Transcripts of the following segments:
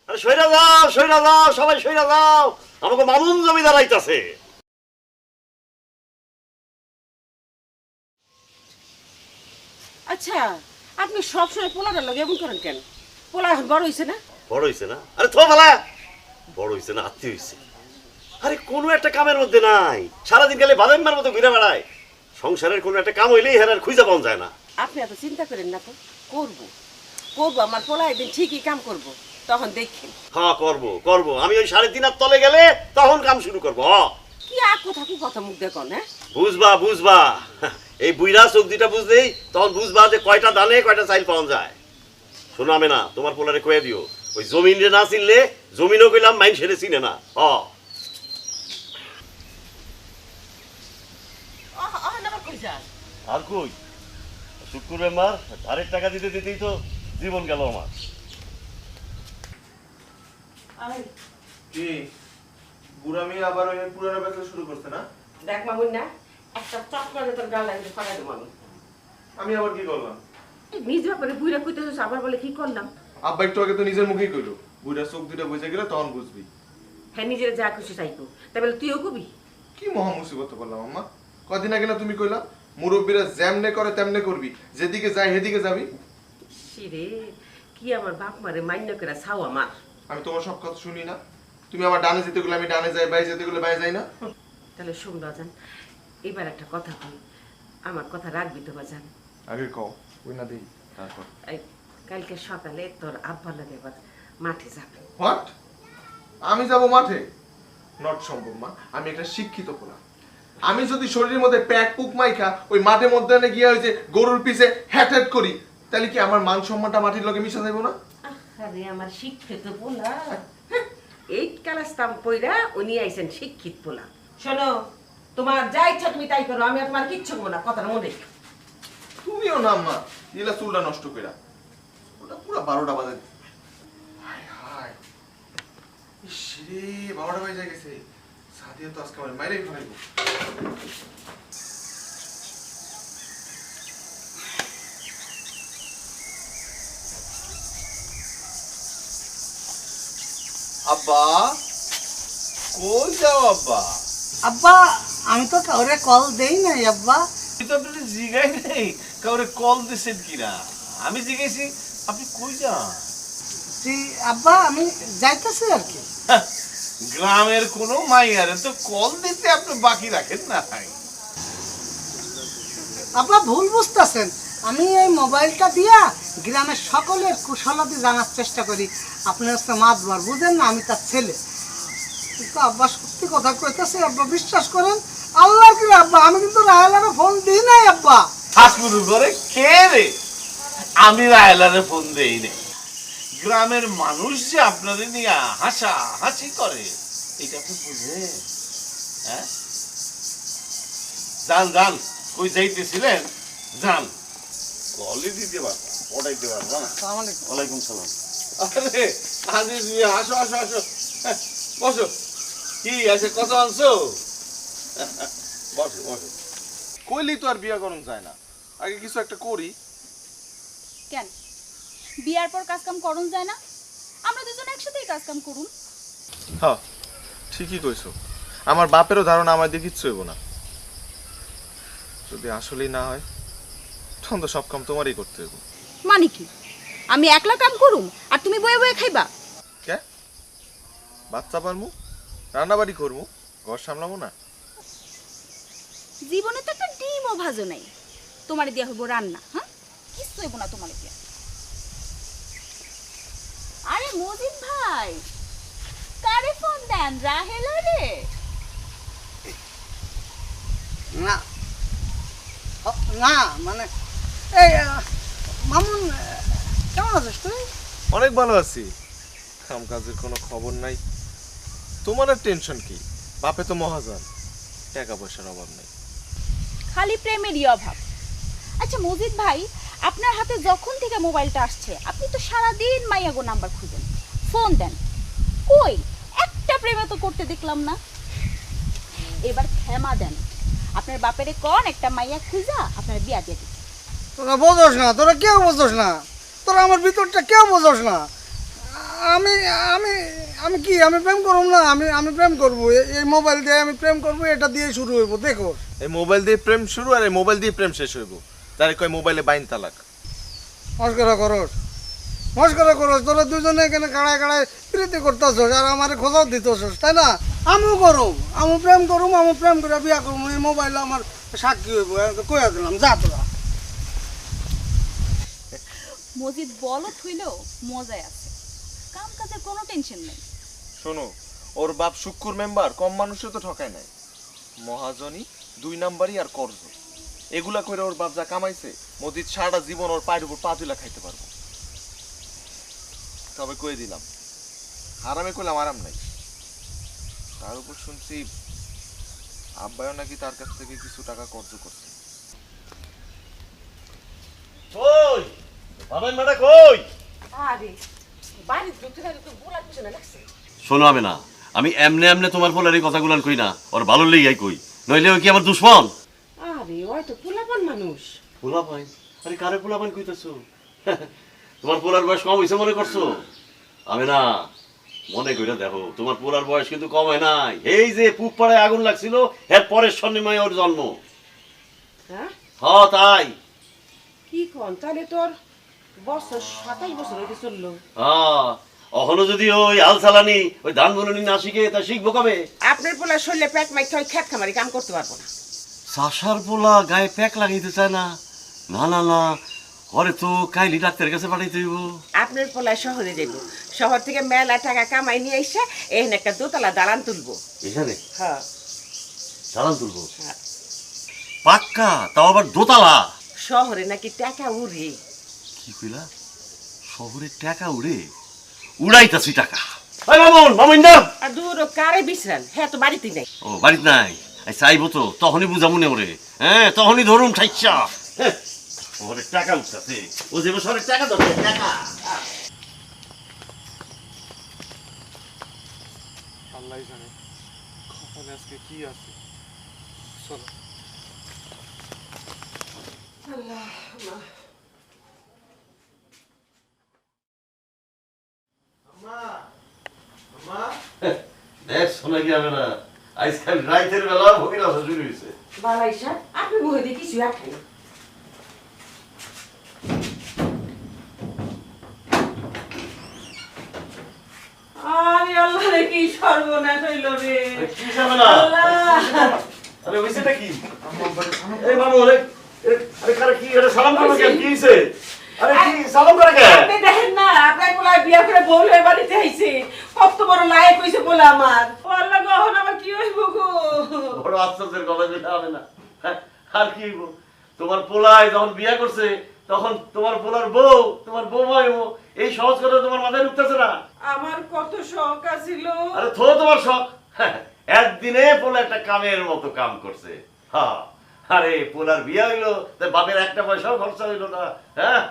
আরে সইরা যাও সবাই সইরা যাও, আমাকে মামুন জমিদার আইতাছে। আচ্ছা, আপনি সবসময় পোলাটার লগে এমন করেন কেন? পোলা এখন বড় হয়েছে না? বড় হইছে না? আরে থো ভালা, বড় হইছে না আত্মীয় হইছে। আরে কোনো একটা কামের মধ্যে নাই, সারাদিন গেলে বাদামের মতো ঘুরে বেড়ায়। সংসারের কোনো একটা কাম হইলেই হেরার খুঁজে পাওয়া যায় না। আপনি এত চিন্তা করেন না তো, করবো করবো, আমার পোলা একদিন ঠিকই কাম করবো, তখন দেখেন। হ্যাঁ করবো, আমি ওই 3.5 তলে গেলে তখন কাম শুরু করবো। কি আর কথা মুখ দেখো না? বুঝবা এই বুইরা চোখ দুইটা বুঝলেই তখন বুঝবা যে কয়টা দানে কয়টা চাইল পাওয়া যায়। শোনো আমি না, তোমার পোলারে কয়ে দিও, ওই জমিন রে না চিনলে জমিনও কইলাম মাইন সেরে চিনে না। আর কই শুক্রবার মার ধারের টাকা দিতে দিতেই তো জীবন গেল আমার। কি বুড়া মেয়ে আবার ওই পুরানো ব্যবসা শুরু করছে না? দেখ মামুন না, একটা চক্কর তোর গাল লাগিয়ে ফাটাই দেবো আমি। আমি আবার কি করলাম? নিজ ব্যাপারে বুইরা কইতেছিস, আবার বলে কি করলাম? আব্বা একটু আগে তো নিজের মুখেই কইলো, বুড়া চোখ দুইটা বুঝে গেলে তখন বুঝবি। হ্যাঁ, নিজের যা খুশি চাইবো, তাই বলে তুইও কবি? কি মহা মুসিবত করলাম আম্মা। কদিন আগে না তুমি কইলা মুরব্বীরা যেমনে করে তেমনে করবি, যেদিকে যায় সেদিকে যাবি। রে কি আমার বাপ মারে মান্য করে ছাও আমার। আমি তোমার সব কথা শুনি না? তুমি আমার ডানে যেতে গেলে আমি ডানে যাই, বাই যেতে গেলে বাই যাই না? তাহলে শুন বাজান, এবার একটা কথা কই, আমার কথা রাখবি তো বাজান? আগে কও, ওই না দেই তারপর। এই কালকে সকালে তোর আব্বার লাগে এবার মাঠে যাবে। হোয়াট? আমি যাব মাঠে? নট সম্ভব মা, আমি একটা শিক্ষিত পোলা। আমি যদি শরীরের মধ্যে প্যাক পুক মাইখা ওই মাঠের মধ্যে গিয়ে ওই যে গরুর পিছে হ্যাট হ্যাট করি, তাহলে কি আমার মান সম্মানটা মাটির লগে মিশা যাইব না? আরে আমার শিক্ষিত পোলা, এই কালাস্তাম পইরা উনি আইছেন শিক্ষিত পোলা। শোনো, তোমার যা ইচ্ছা তুমি তাই করো, আমি আর তোমার কিচ্ছু বলবো না, কথাটা মনে রেখো। তুমিও না আম্মা, দিলা চুলটা নষ্ট কইরা, ওটা পুরো 12টা বাজে। হায় হায়, ইস রে 12টা বাজে গেছে। সাদিয়া তো আজকে আমার মাইরেই ফেলাইবো। আব্বা, কই যাও আব্বা? আব্বা, আমি তো কাউরে কল দেই নাই আব্বা। আমি তো আপনাকে জিগাই নাই কাউরে কল দিছেন কিনা। আমি জিজ্ঞেসি আপনি কই যান? জি আব্বা, আমি যাইতেছি আর কি। গ্রামের কোনো মাইয়ারে তো কল দিতে আপনি বাকি রাখেন না। আব্বা ভুল বুঝতেছেন, আমি এই মোবাইলটা দিয়া গ্রামের সকলের কুশলাদি জানার চেষ্টা করি। আপনি হচ্ছে মাতবার, বুঝেন না, আমি তার ছেলে। কিন্তু আব্বা সত্যি কথা কইতেছি আব্বা, বিশ্বাস করেন আল্লাহ কি আব্বা, আমি কিন্তু রায়লারে ফোন দিই নাই আব্বা। ঠাকুর করে কে রে? আমি রায়লারে ফোন দেই নাই। গ্রামের মানুষ যে আপনাদের নিয়ে হাসা হাসি করে এটা আপনি বুঝেন? হ্যাঁ, যান কই যাইতেছিলেন, যান। কলই দিতে পারবো, ওটাইতে পারবো না। আসসালামু আলাইকুম। ওয়ালাইকুম সালাম। আরে আজিজ মিয়া, আসো আসো আসো, হ্যাঁ, বসো। কি আছে, কত আনছো? বসো বসো। কইলি তো আর বিয়া করুন যায় না, আগে কিছু একটা করি। কেন বিয়ার পর কাজ কাম করুন যায় না? আমরা দুজন একসাথেই কাজ কাম করুন। হ্যাঁ ঠিকই কইছো, আমার বাপেরও ধারণা আমার দিয়ে কিচ্ছু হইব না। যদি আসলেই না হয় তখন তো সব কাম তোমারই করতে হইব। মানে কি, আমি একলা কাম করুম আর তুমি বয়ে বয়ে খাইবা? কে বাচ্চা পারমু, রান্নাবাড়ি করমু, ঘর সামলামু না? জীবনে তো একটা ডিমও ভাজো নাই, তোমারে দিয়া হইব রান্না? হ্যাঁ, কিচ্ছু হইব না তোমারে দিয়া। আরে মজিদ ভাই, কারে ফোন দেন? রাহেলা রে? না না মানে এই মামুন, কেমন আছিস তুই? অনেক ভালো আছি, কাম কাজের কোনো খবর নাই। তোমার আর টেনশন কি, বাপে তো মহাজন, টাকা পয়সার অভাব নাই। খালি প্রেমেরই অভাব। আচ্ছা মজিদ ভাই, আপনার হাতে যখন থেকে মোবাইলটা আসছে আপনি তো সারাদিন মাইয়াগো নাম্বার খুঁজেন, ফোন দেন, কই একটা প্রেমে তো করতে দেখলাম না। এবার ক্ষমা দেন, আপনার বাপেরে কোন একটা মাইয়া খুঁজা আপনার বিয়া দিয়ে দিতে। তোরা বোঝোস না, তোরা কেউ বোঝোস না, তোরা আমার ভিতরটা কেউ বোঝোস না। আমি আমি আমি কি আমি প্রেম করব না? আমি প্রেম করব, এই মোবাইল দিয়ে আমি প্রেম করব, এটা দিয়ে শুরু হইব। দেখো এই মোবাইল দিয়ে প্রেম শুরু আর এই মোবাইল দিয়ে প্রেম শেষ হইব। তারে কয় মোবাইলে বাইন তালাক। মস্করা করস, তোরা দুজনে এখানে কাড়ায় কাড়ায় প্রীতি করতেছস আর আমার খোঁজাও দিতেছস, তাই না? আমিও করব, আমি প্রেম করে বিয়া করব, এই মোবাইল আমার সাক্ষী হইব। কইয়া দিলাম, যা তোরা। মজিদ বলত হইলেও মজায় আছে, কাম কাজের কোনো টেনশন নেই। শোনো, ওর বাপ শুক্কুর মেম্বার কম মানুষে তো ঠকায় নাই। মহাজনী, 2 নাম্বারই আর কর্জ, এগুলা করে ওর বাপ যা কামাইছে, মজিদ সারা জীবন ওর পায়ের উপর পা তুলা খাইতে পারবো। তবে কয়ে দিলাম, আরামে করলাম আরাম নাই। তার উপর শুনছি আব্বায়ও নাকি তার কাছ থেকে কিছু টাকা কর্জ করছে। কই বাবাই মাটা কই? আরে বাড়ি ঢুকতে গেলে তো গোলার পিছনে লাগছে। শোনো আমি না, আমি এমনে তোমার পোলার এই কথাগুলান কই না, ওর ভালো লেগে কই, নইলে ও কি আমার দুশ্মন? আরে ওই তো পোলাপান মানুষ। পোলাপান? আরে কারে পোলাপান কইতেছো? তোমার পোলার বয়স কম হইছে মনে করছো? আমি না, মনে কইরা দেখো, তোমার পোলার বয়স কিন্তু কম হয় নাই। এই যে পুক পাড়ায় আগুন লাগছিল, এর পরের সন্নিময় ওর জন্ম। হ্যাঁ তাই। কি কন, তাহলে তোর বছর 27 বছর হইতে চললো। অহনো যদি ওই আল চালানি ওই ধান বুননি না শিখে, তা শিখবো কবে? আপনার পোলা শরীরে প্যাক মাইক ওই খেত খামারি কাম করতে পারবো না। চাষার পোলা গায়ে প্যাক লাগাইতে চায় না? না না না, ঘরে তো কাইলি ডাক্তারের কাছে পাঠাইতে হইব। আপনার পোলা শহরে যাইব, শহর থেকে মেলা টাকা কামাই নিয়ে এসে এখানে একটা দোতলা দালান তুলবো। এখানে হ্যাঁ দালান তুলবো? হ্যাঁ। পাক্কা? তাও আবার দোতলা? শহরে নাকি টাকা উড়ে। কি কইলা? শহরে টাকা উড়ে? উড়াইতাছি টাকা। ওই মামুন, মামুন না। আর দূর কারে বিশ্রান, হ্যাঁ তো বাড়িতে নাই। ও বাড়িতে নাই? চাইবো তো, তখনই বুঝা মনে ওরে। হ্যাঁ, তখনই ধরুন ঠাইছা। শহরে টাকা উঠতেছে, ও যে শহরে টাকা ধরবে, টাকা। আল্লাহ জানে কপালে আজকে কি আছে। চলো। দেখ শোনা কি হবে না, আজকাল রাইতের বেলা ভোগের আসা শুরু হয়েছে। বালাই সাহেব, আপনি মুখে দিয়ে কিছু রাখেন। আরে আল্লাহ রে, কি সর্বনাশ হইল রে। কি যাবে না? আরে হইছেটা কি? এই মামু, আরে কারে কি করে সালাম করবে কেন? কি হইছে? আরে কি সালাম করে কেন? আপনি দেখেন না, আপনার পোলা বিয়া করে বউ হয়ে বাড়িতে আইছে। কত বড় লায়ক হইছে পোলা আমার। ও আল্লাহ গো, এখন আমার কি হইব গো? বড় আশ্চর্যের কথা, যেটা হবে না। আর কি হইব? তোমার পোলায় যখন বিয়া করছে, তখন তোমার পোলার বউ, তোমার বৌমা হইব। এই সহজ কথা তোমার মাথায় ঢুকতেছে না? আমার কত শখ আছিল। আরে থো তোমার শখ। একদিনে পোলা একটা কামের মতো কাম করছে। হ্যাঁ, আরে পোলার বিয়া হইলো, তাই বাপের একটা পয়সাও খরচা হইলো না। হ্যাঁ,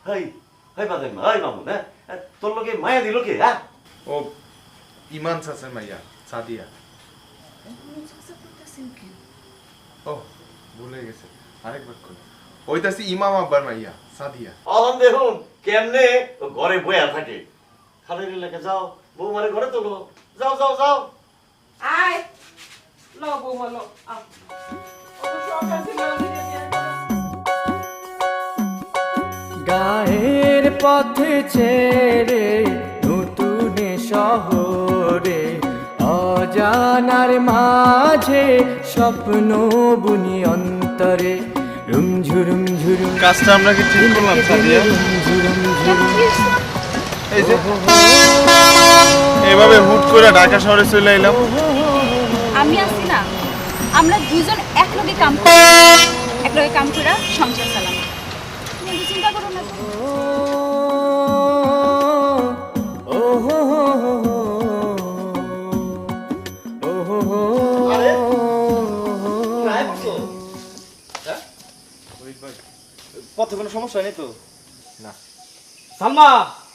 হাই হাই বাদে হাই মামুন, হ্যাঁ তোর লোকে মায়া দিল কে? হ্যাঁ, ও ইমান চাচা মাইয়া সাদিয়া। ও ভুলে গেছে, আরেকবার কই। ওইতাছি ইমাম আব্বার মাইয়া সাদিয়া। অহন দেখুন কেমনে ও ঘরে বয়া থাকে। খালের এলাকা যাও, বউ মারে ঘরে তোলো, যাও যাও যাও। আয় লো বৌমা লো, আও। কত শখ আছিল নিজের বিয়া করার। গায়ের পথে ছেড়ে নতুন শহরে অজানার মাঝে স্বপ্ন বুনি অন্তরে রুমঝুরুম ঝুরুম। কাজটা আমরা কি ঠিক করলাম সাদিয়া? এই যে এভাবে হুট করে ঢাকা শহরে চলে এলাম। আমি আছি না, আমরা দুজন একলগে কাম করে সংসার চালাম। তুমি এত চিন্তা করো না তো। পথে কোনো সমস্যা নেই তো? না। সালমা,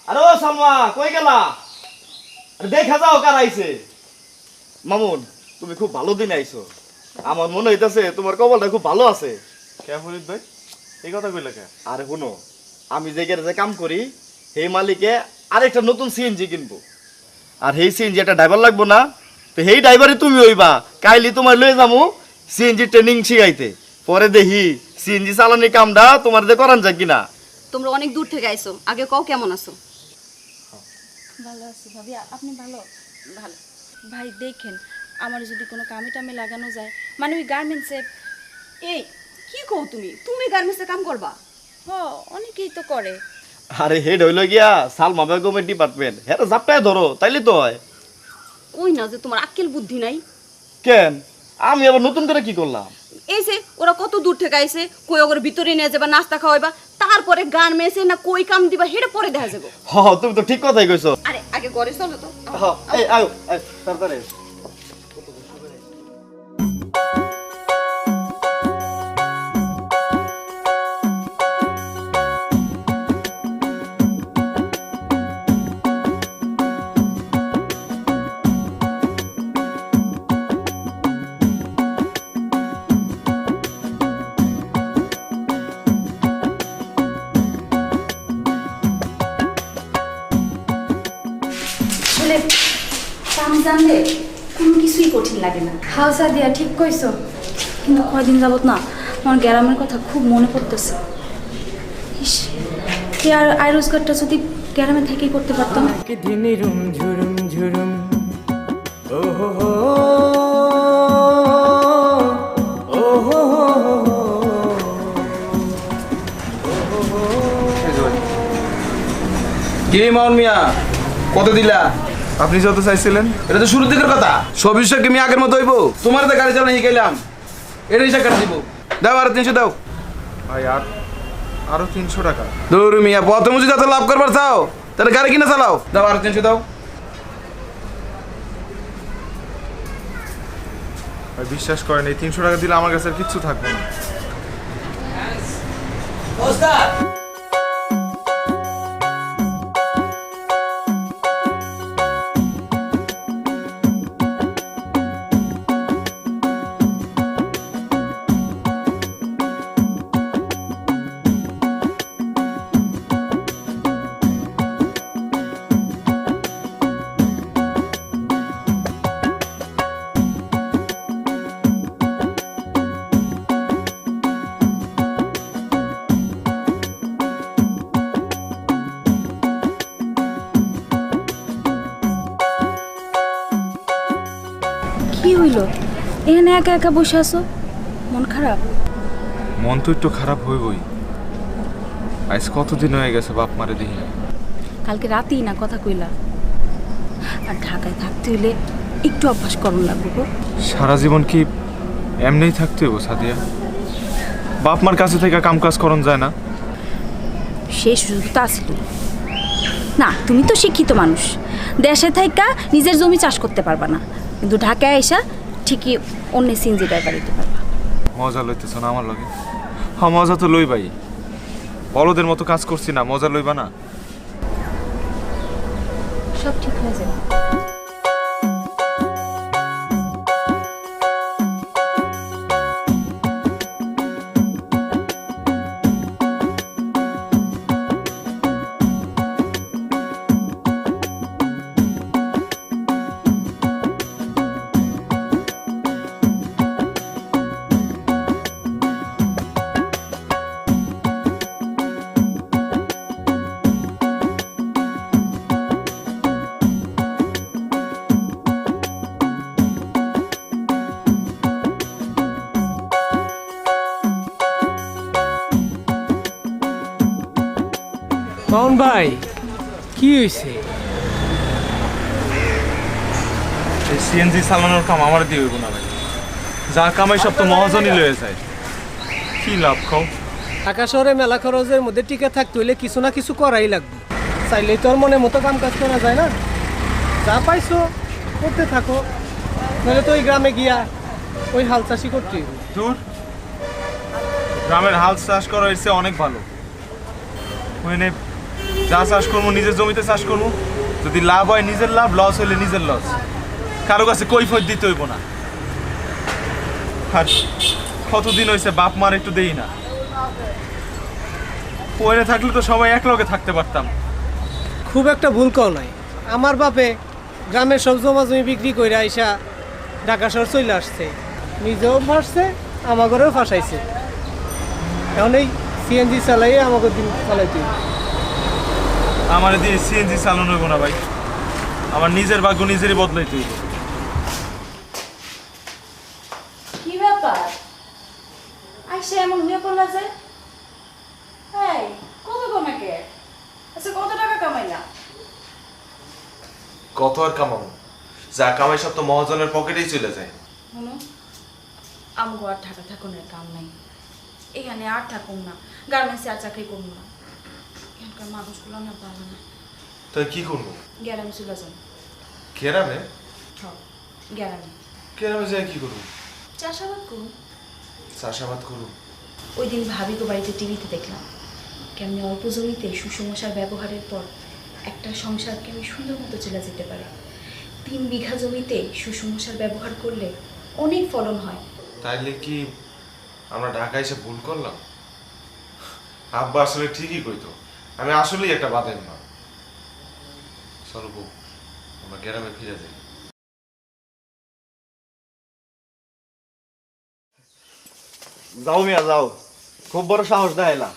আরে ও সালমা, কই গেলা? আরে দেখা যাও কার আইছে। মামুন, তুমি খুব ভালো দিন আইছো। আমার মনে হইতাছে তোমার কপালটা খুব ভালো আছে। কে ফরিদ ভাই এই কথা কইলা কে? আরে শুনো, আমি যে গ্যারেজে কাম করি, সেই মালিকে আর একটা নতুন সিএনজি কিনবো। আর সেই সিএনজি একটা ড্রাইভার লাগবো না, তো সেই ড্রাইভারে তুমি হইবা। কাইলি তোমার লয়ে যাবো সিএনজি ট্রেনিং শিখাইতে, পরে দেখি সিএনজি চালানি কামটা তোমার দিয়ে করান যায় কিনা। তোমরা অনেক দূর থেকে আইছো, আগে কও কেমন আছো? ভালো আছি ভাবি, আপনি ভালো? ভালো। ভাই দেখেন, আমার যদি কোনো কামে টামে লাগানো যায়, মানে ওই গার্মেন্টসে। এই কি কও তুমি? তুমি গার্মেন্টসে কাম করবা? অনেকেই তো করে। আরে হেড হইল গিয়া সালমা বেগমের ডিপার্টমেন্ট, হ্যাঁ জাপটায় ধরো তাইলে তো হয়। ওই না যে তোমার আক্কেল বুদ্ধি নাই। কেন আমি আবার নতুন করে কি করলাম? এই যে ওরা কত দূর থেকে আইছে, কই ওর ভিতরে নিয়ে যাবা, নাস্তা খাওয়াইবা, তারপরে গার্মেন্টসে না কই কাম দিবা হেডে পরে দেখা যাবে। তুমি তো ঠিক কথাই কইছো। আরে আগে ঘরে চলো তো। এই আয় তাড়াতাড়ি। আসলে কাম জানলে কোনো কিছুই কঠিন লাগে না। হাউসা দিয়া ঠিক কইছো, কিন্তু কয়দিন যাবত না আমার গ্রামের কথা খুব মনে পড়তেছে। ইস, কি আর আয় রোজগারটা যদি গ্রামে থেকেই করতে পারতাম। দিন রুম ঝুরুম ঝুরুম ও হো হো ও হো কি মাউন মিয়া, কত দিলা? আপনি যত চাইছিলেন। এটা তো শুরুর দিকের কথা। সব বিষয় কি আমি আগের মতো হইব? তোমার তো গাড়ি চালানো শিখাইলাম, এটা হিসাব কাটা দিব। দাও আর 300 দাও। ভাই আরো 300 টাকা। দৌড় মিয়া, প্রথমে যদি যত লাভ করবার চাও তাহলে গাড়ি কিনে চালাও। দাও আর 300 দাও। ভাই বিশ্বাস করেন, এই 300 টাকা দিলে আমার কাছে আর কিচ্ছু থাকবে না। কি হইল? এখানে একা একা বসে আছো, মন খারাপ? মন তো একটু খারাপ হইবই। আজ কতদিন হয়ে গেছে বাপ মারে দেখি না। কালকে রাতেই না কথা কইলা। আর ঢাকায় থাকতে হইলে একটু অভ্যাস করুন লাগবে গো। সারা জীবন কি এমনিই থাকতে হইব সাদিয়া? বাপ মার কাছে থেকে কাম কাজ করন যায় না? সেই সুযোগ তো আসিল না। তুমি তো শিক্ষিত মানুষ, দেশে থাইকা নিজের জমি চাষ করতে পারবা না, কিন্তু ঢাকায় আইসা ঠিকই অন্য সিনজি ড্রাইভার দিতে পারবা। মজা লইতেছ না আমার লগে? হ্যাঁ মজা তো লই ভাই, বলদের মতো কাজ করছি না, মজা লইবা না? সব ঠিক হয়ে যাবে। মাউন ভাই, কি হয়েছে? এই সিএনজি চালানোর কাম আমার দিয়ে হইব না ভাই। যা কামাই সব তো মহাজনই লয়ে যায়। কি লাভ খাও? ঢাকা শহরে মেলা খরচের মধ্যে টিকে থাকতে হইলে কিছু না কিছু করাই লাগবে। চাইলেই তোর মনে মতো কাম কাজ করা যায় না। যা পাইছো করতে থাকো, নাহলে তো ওই গ্রামে গিয়া ওই হাল চাষি করতে হইব। দূর, গ্রামের হাল চাষ করা এসে অনেক ভালো। ওখানে যা চাষ করবো নিজের জমিতে চাষ করবো, যদি লাভ হয় নিজের লাভ, লস হইলে নিজের লস। কারো কাছে কৈফিয়ত দিতে হইব না। আর কতদিন হয়েছে বাপ মার একটু দেই না। ওখানে থাকলে তো সবাই একলগে থাকতে পারতাম, খুব একটা ভুল কও নাই। আমার বাপে গ্রামের সব জমা জমি বিক্রি করে আইসা ঢাকা শহর চলে আসছে, নিজেও ফাঁসছে আমাগরেও ফাঁসাইছে। এখন এই সিএনজি চালাই আমাকে দিন চালাইতে। আমার দিয়ে সিএনজি চালানো হইব না ভাই, আমার নিজের ভাগ্য নিজেরই বদলাইতে হইব। কি ব্যাপার আইসা এমন হয়ে পড়লা যে? এই কত কমাকে? আচ্ছা কত টাকা কামাইলা? কত আর কামাবো, যা কামাই সব তো মহাজনের পকেটেই চলে যায়। শুনো, আমগো আর ঢাকা থাকুনের কাম নাই, এখানে আর থাকুন না, গার্মেন্টসে আর চাকরি করুন না। এখানকার মানুষগুলো না ভালো না। তাই কি করবো? গ্যারামে চলে যান। কেরামে? গ্যারামে কেরামে যাই কি করবো? চাষাবাদ করুন। চাষাবাদ করবো? ওই দিন ভাবিকে বাড়িতে টিভিতে দেখলাম কেমনি অল্প জমিতে সুসমস্যার ব্যবহারের পর একটা সংসার কেমনি সুন্দর মতো চলে যেতে পারে। 3 বিঘা জমিতে সুসমস্যার ব্যবহার করলে অনেক ফলন হয়। তাইলে কি আমরা ঢাকায় এসে ভুল করলাম? আব্বা আসলে ঠিকই কইতো, আমি আসলেই একটা বাদের মা। চলো বউ, আমরা গ্রামে ফিরে যাই। যাও মিয়া যাও, খুব বড় সাহস দেখাইলা।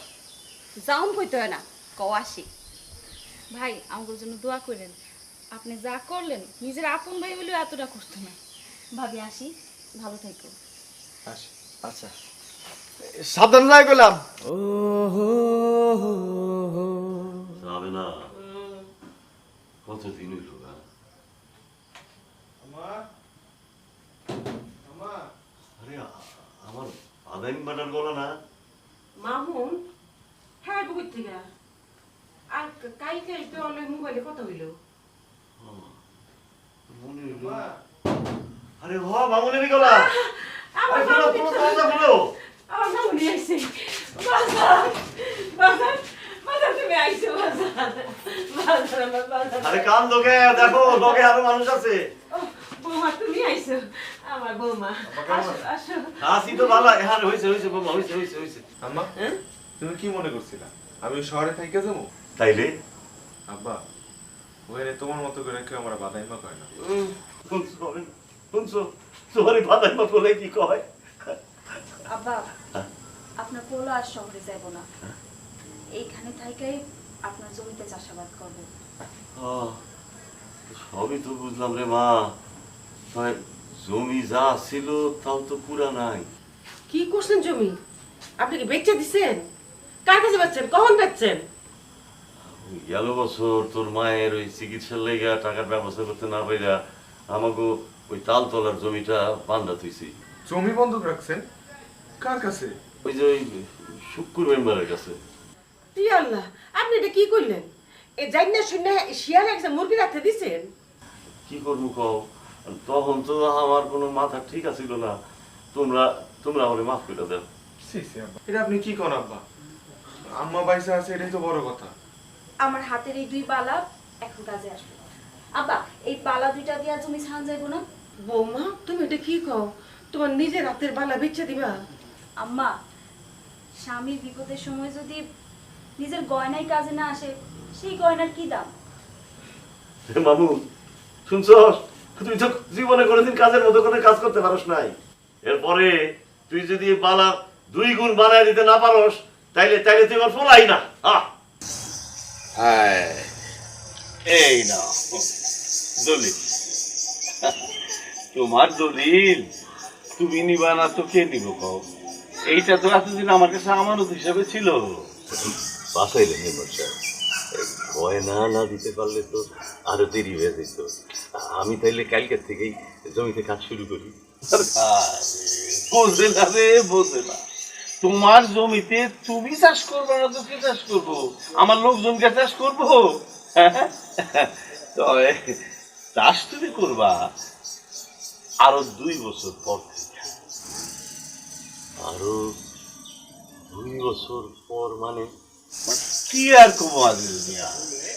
যাও কইতে হয় না, কওয়াসি। ভাই আমার জন্য দোয়া করেন, আপনি যা করলেন নিজের আপন ভাই বলেও এতটা করতো না। ভাবি আসি, ভালো থাকো। আচ্ছা সাবধান যাই গেলাম। যাবে না, কতদিন হইল গা। আরে আমার আদাইম বাটার গলা না? মামুন হ্যাঁ বুঝ থেকে আর কালকে তো অনলাইন মোবাইলে কথা হইলো। মনে হইল। আরে হ মামুনের গলা। আমার আরে বলো বলো দরজা বলো। আমার মামুন আইছে। বাজার বাজার বাজার তুমি আইছো বাজার বাজার আমার বাজার। আরে কান দোকে দেখো, দোকে আরো মানুষ আছে। বৌমা তুমি আইছো, আমার বৌমা। আসো আসো। আসি তো ভালো, হ্যাঁ হইছে হইছে বৌমা, হইছে হইছে হইছে। আম্মা তুমি কি মনে করছিলা আমি শহরে থাইকে যাবো? তাইলে আব্বা ওখানে তোমার মতো করে কেউ আমরা বাদাইমা করে না। শুনছো তোমার বাদাইমা বলে কি কয়? আব্বা আপনার পোলো আর শহরে যাব না, এইখানে থাইকাই আপনার জমিতে চাষাবাদ করব। সবই তো বুঝলাম রে মা, জমি যা ছিল তাও তো পুরা নাই। কি করছেন জমি? আপনি কি বেচে দিছেন? কার কাছে বেচছেন? কখন বেচছেন? গেল বছর তোর মায়ের ওই চিকিৎসার লেগা টাকার ব্যবস্থা করতে না পাইরা আমাকে ওই তালতলার জমিটা বান্ধা থইছি। জমি বন্ধক রাখছেন? কার কাছে? ওই যে ওই শুক্কুর মেম্বারের কাছে। ই আল্লাহ, আপনি এটা কি করলেন? এ জাইনা শুনে শিয়াল একটা মুরগি রাখতে দিছেন? কি করবো কও, তখন তো আমার কোনো মাথা ঠিক আছিল না। তোমরা আমাকে মাফ করে দাও। এটা আপনি কি কোন আব্বা? আম্মা বাইসা আছে, এটাই তো বড় কথা। আমার হাতের এই 2 বালা এখন কাজে আসবে। আব্বা এই বালা 2টা দিয়া জমি ছান যাইবো না? বৌমা তুমি এটা কি কও? তোমার নিজের হাতের বালা বেচে দিবা? আম্মা স্বামীর বিপদের সময় যদি নিজের গয়নাই কাজে না আসে, সেই গয়নার কি দাম? মামু শুনছস, তুই তো জীবনে কোনোদিন কাজের মতো করে কাজ করতে পারস নাই। এরপরে তুই যদি বালা 2 গুণ বানায় দিতে না পারস, তাইলে তুই আমার ফলাই না। হ্যাঁ এই না দলিল, তোমার দলিল তুমি নিবা না তো কে নিব কও? এইটা তো এতদিন আমার কাছে আমানত হিসাবে ছিল। বাসাইলে মেম্বার সাহেব, গয়না না দিতে পারলে তো আরো দেরি হয়ে যেত। আমি তাইলে কালকের থেকেই জমিতে কাজ শুরু করি। বোঝে না রে, বোঝে না। তোমার জমিতে তুমি চাষ করবে না তো কে চাষ করবো? আমার লোকজনকে চাষ করবো? তবে চাষ তুমি করবা আরো 2 বছর পর থেকে। আরো 2 বছর পর মানে? কি আর কমো আজিজ মিয়া,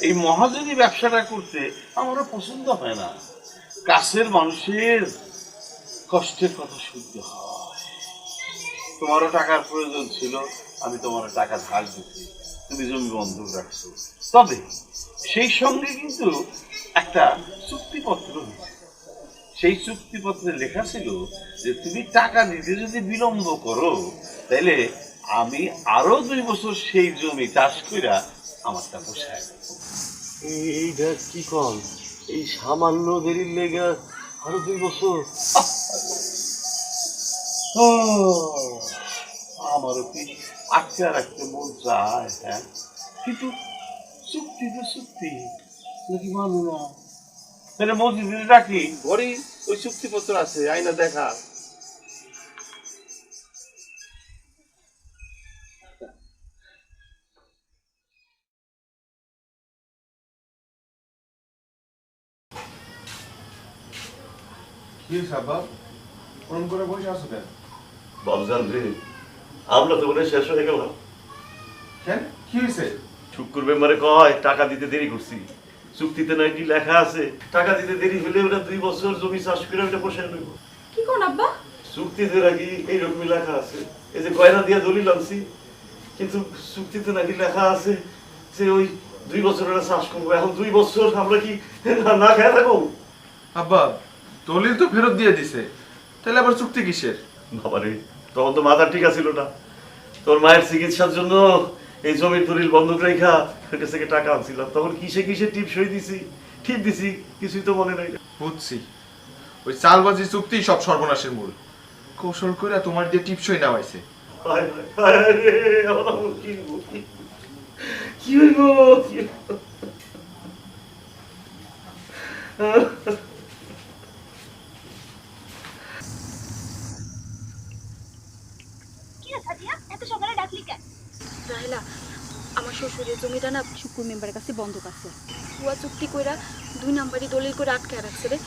এই মহাজনী ব্যবসাটা করতে আমারও পছন্দ হয় না। কাছের মানুষের কষ্টের কথা শুনতে হয়। তোমারও টাকার প্রয়োজন ছিল, আমি তোমার টাকা ধার দিচ্ছি, তুমি জমি বন্ধক রাখছো, তবে সেই সঙ্গে কিন্তু একটা চুক্তিপত্র হয়েছে। সেই চুক্তিপত্রে লেখা ছিল যে তুমি টাকা দিতে যদি বিলম্ব করো তাহলে আমি আরো 2 বছর সেই জমি চাষ কইরা আমারটা বসায় দেবো। এইটা কি কল? এই সামান্য দেরির লেগে আরো 2 বছর? আমারও কি আটকে রাখতে মন চায়, হ্যাঁ, কিন্তু চুক্তি তো চুক্তি, নাকি মানো না? তাহলে মসজিদে ডাকি, ঘরেই ওই চুক্তিপত্র আছে, আইনা দেখা। কি সাবাব ফোন করে বসে আছো কেন? বাবজান রে, আমরা তো মনে হয় শেষ হয়ে গেলাম। কেন, কি হয়েছে? শুক্র মেম্বারে কয় টাকা দিতে দেরি করছি, চুক্তিতে নাকি লেখা আছে টাকা দিতে দেরি হলে ওটা 2 বছর জমি চাষ করে ওটা বসায় নেব। কি কোন আব্বা? চুক্তিতে নাকি এইরকমই লেখা আছে। এই যে গয়না দিয়ে দলিল আনছি, কিন্তু চুক্তিতে নাকি লেখা আছে যে ওই 2 বছর ওরা চাষ করবো। এখন 2 বছর আমরা কি না খেয়ে থাকবো? আব্বা দলিল তো ফেরত দিয়ে দিছে, তাহলে আবার চুক্তি কিসের? বাবারে, তখন তো মাথা ঠিক আছিল না। তোর মায়ের চিকিৎসার জন্য এই জমির দলিল বন্ধক রেখা ওর কাছ থেকে টাকা আনছিলাম। তখন কিসে কিসে টিপ সই দিছি, ঠিক দিছি, কিছুই তো মনে নাই। বুঝছি, ওই চালবাজি চুক্তি সব সর্বনাশের মূল। কৌশল করে তোমার দিয়ে টিপসই নেওয়াইছে। কি হইব? রাহেলা, আমার শ্বশুরের জমিটা না শুকুর মেম্বারের কাছে বন্ধক আছে। পুয়া চুক্তি কইরা 2 নাম্বারই দলিল করে আটকে রাখছে রে।